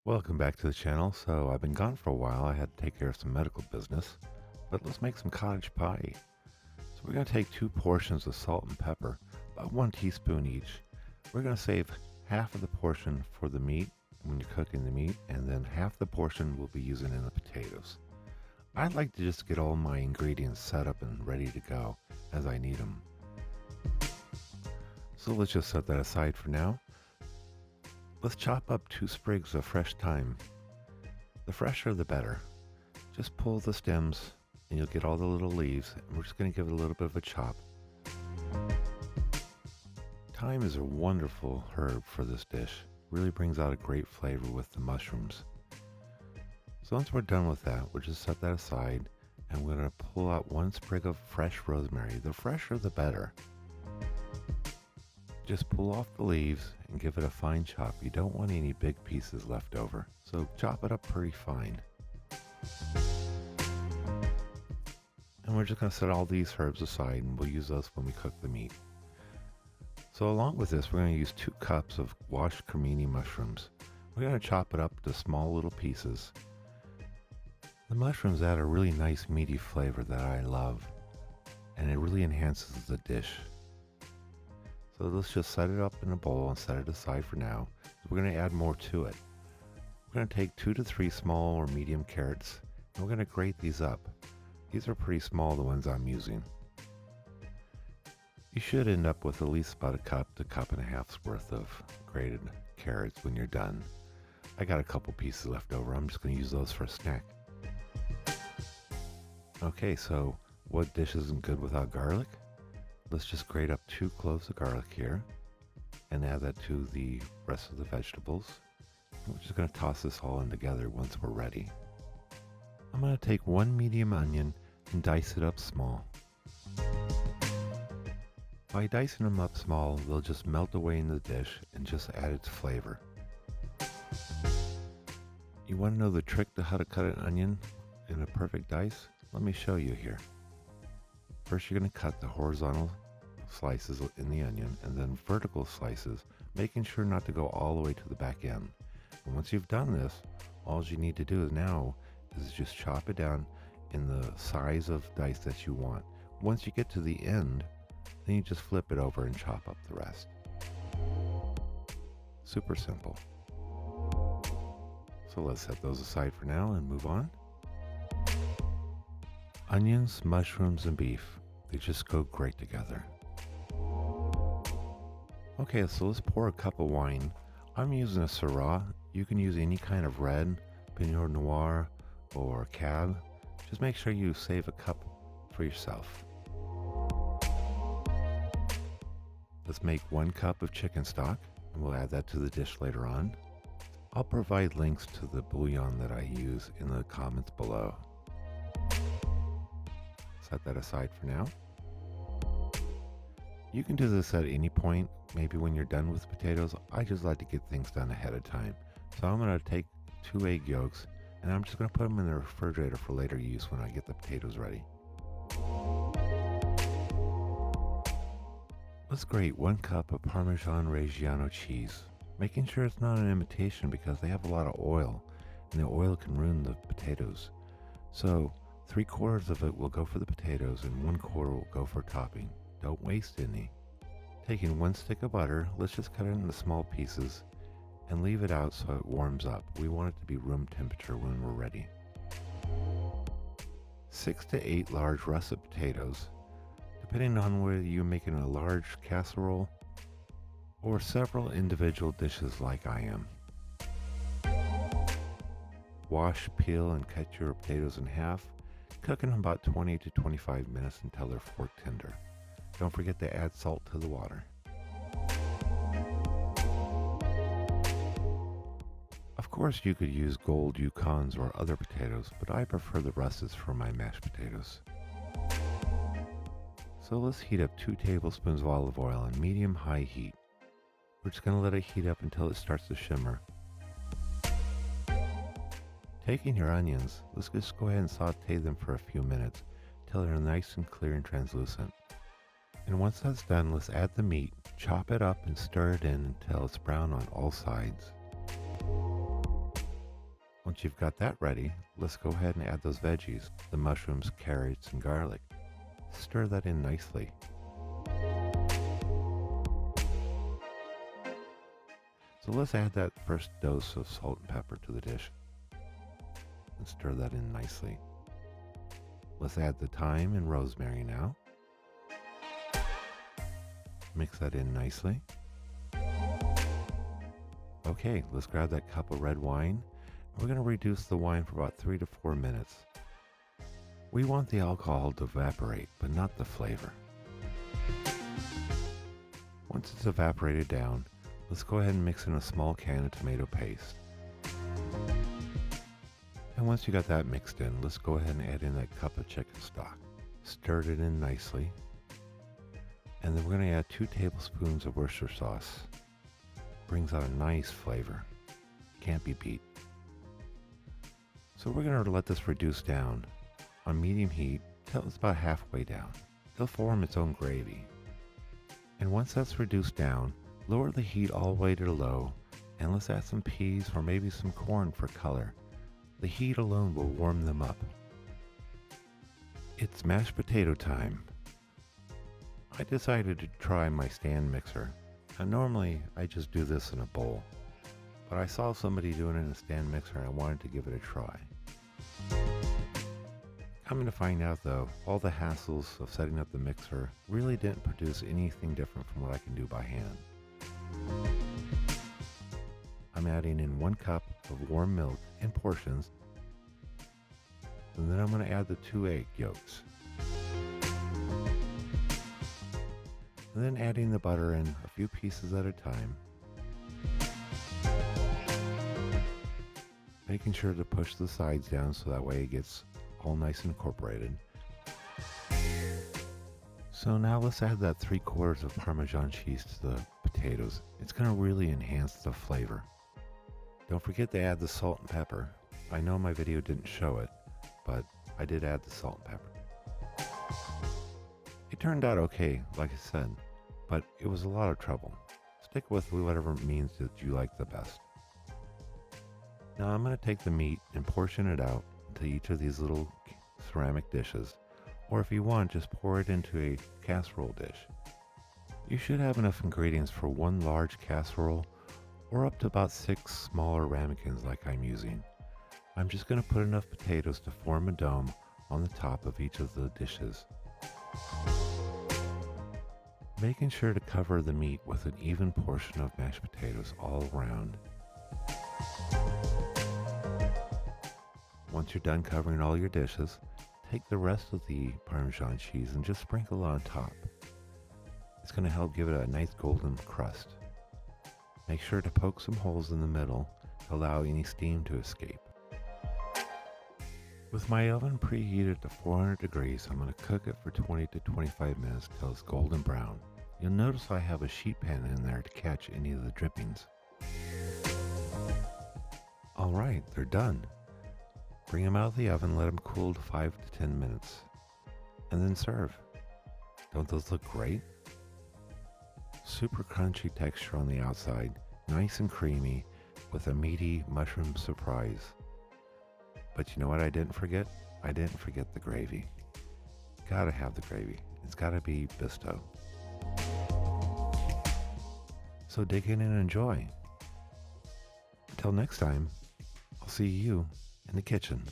Welcome back to the channel. So I've been gone for a while. I had to take care of some medical business, but let's make some cottage pie. So we're going to take 2 portions of salt and pepper, about 1 teaspoon each. We're going to save half of the portion for the meat when you're cooking the meat, and then half the portion we'll be using in the potatoes. I'd like to just get all my ingredients set up and ready to go as I need them. So let's just set that aside for now. Let's chop up 2 sprigs of fresh thyme. The fresher the better. Just pull the stems and you'll get all the little leaves. And we're just going to give it a little bit of a chop. Thyme is a wonderful herb for this dish. Really brings out a great flavor with the mushrooms. So once we're done with that, we'll just set that aside and we're going to pull out 1 sprig of fresh rosemary. The fresher the better. Just pull off the leaves and give it a fine chop. You don't want any big pieces left over, so chop it up pretty fine. And we're just going to set all these herbs aside and we'll use those when we cook the meat. So along with this, we're going to use 2 cups of washed cremini mushrooms. We're going to chop it up to small little pieces. The mushrooms add a really nice meaty flavor that I love, and it really enhances the dish. So let's just set it up in a bowl and set it aside for now. We're going to add more to it. We're going to take 2 to 3 small or medium carrots, and we're going to grate these up. These are pretty small, the ones I'm using. You should end up with at least about a cup to cup and a half's worth of grated carrots when you're done. I got a couple pieces left over. I'm just going to use those for a snack. Okay, so what dish isn't good without garlic? Let's just grate up 2 cloves of garlic here and add that to the rest of the vegetables. We're just going to toss this all in together once we're ready. I'm going to take 1 medium onion and dice it up small. By dicing them up small, they'll just melt away in the dish and just add its flavor. You want to know the trick to how to cut an onion in a perfect dice? Let me show you here. First, you're going to cut the horizontal slices in the onion and then vertical slices, making sure not to go all the way to the back end. And once you've done this, all you need to do now is just chop it down in the size of dice that you want. Once you get to the end, then you just flip it over and chop up the rest. Super simple. So let's set those aside for now and move on. Onions, mushrooms, and beef. They just go great together. Okay, so let's pour a cup of wine. I'm using a Syrah. You can use any kind of red, Pinot Noir, or Cab. Just make sure you save a cup for yourself. Let's make 1 cup of chicken stock, and we'll add that to the dish later on. I'll provide links to the bouillon that I use in the comments below. Set that aside for now. You can do this at any point, maybe when you're done with potatoes. I just like to get things done ahead of time. So I'm going to take 2 egg yolks and I'm just going to put them in the refrigerator for later use when I get the potatoes ready. Let's grate 1 cup of Parmesan Reggiano cheese, making sure it's not an imitation because they have a lot of oil and the oil can ruin the potatoes. So 3/4 of it will go for the potatoes and 1/4 will go for topping. Don't waste any. Taking 1 stick of butter, let's just cut it into small pieces and leave it out so it warms up. We want it to be room temperature when we're ready. 6 to 8 large russet potatoes, depending on whether you're making a large casserole or several individual dishes like I am. Wash, peel, and cut your potatoes in half. Cook in about 20 to 25 minutes until they're fork tender. Don't forget to add salt to the water. Of course, you could use gold Yukons or other potatoes, but I prefer the russets for my mashed potatoes. So let's heat up 2 tablespoons of olive oil on medium-high heat. We're just going to let it heat up until it starts to shimmer. Taking your onions, let's just go ahead and saute them for a few minutes till they're nice and clear and translucent. And once that's done, let's add the meat, chop it up and stir it in until it's brown on all sides. Once you've got that ready, let's go ahead and add those veggies, the mushrooms, carrots, and garlic. Stir that in nicely. So let's add that first dose of salt and pepper to the dish and stir that in nicely. Let's add the thyme and rosemary now. Mix that in nicely. Okay, let's grab that cup of red wine. We're going to reduce the wine for about 3 to 4 minutes. We want the alcohol to evaporate, but not the flavor. Once it's evaporated down, let's go ahead and mix in a small can of tomato paste. And once you got that mixed in, let's go ahead and add in that cup of chicken stock. Stir it in nicely. And then we're going to add 2 tablespoons of Worcestershire sauce. Brings out a nice flavor. Can't be beat. So we're going to let this reduce down on medium heat till it's about halfway down. It'll form its own gravy. And once that's reduced down, lower the heat all the way to low, and let's add some peas or maybe some corn for color. The heat alone will warm them up. It's mashed potato time. I decided to try my stand mixer. Now normally I just do this in a bowl, but I saw somebody doing it in a stand mixer and I wanted to give it a try. Coming to find out though, all the hassles of setting up the mixer really didn't produce anything different from what I can do by hand. I'm adding in 1 cup of warm milk in portions, and then I'm going to add the 2 egg yolks. And then adding the butter in a few pieces at a time. Making sure to push the sides down so that way it gets all nice and incorporated. So now let's add that 3/4 of Parmesan cheese to the potatoes. It's going to really enhance the flavor. Don't forget to add the salt and pepper. I know my video didn't show it, but I did add the salt and pepper. It turned out okay, like I said, but it was a lot of trouble. Stick with whatever means that you like the best. Now I'm going to take the meat and portion it out into each of these little ceramic dishes, or if you want, just pour it into a casserole dish. You should have enough ingredients for 1 large casserole or up to about 6 smaller ramekins like I'm using. I'm just going to put enough potatoes to form a dome on the top of each of the dishes. Making sure to cover the meat with an even portion of mashed potatoes all around. Once you're done covering all your dishes, take the rest of the Parmesan cheese and just sprinkle it on top. It's going to help give it a nice golden crust. Make sure to poke some holes in the middle to allow any steam to escape. With my oven preheated to 400 degrees, I'm going to cook it for 20 to 25 minutes till it's golden brown. You'll notice I have a sheet pan in there to catch any of the drippings. Alright, they're done. Bring them out of the oven, let them cool to 5 to 10 minutes, and then serve. Don't those look great? Super crunchy texture on the outside, nice and creamy, with a meaty mushroom surprise. But you know what I didn't forget? I didn't forget the gravy. Gotta have the gravy. It's gotta be Bisto. So dig in and enjoy. Until next time, I'll see you in the kitchen.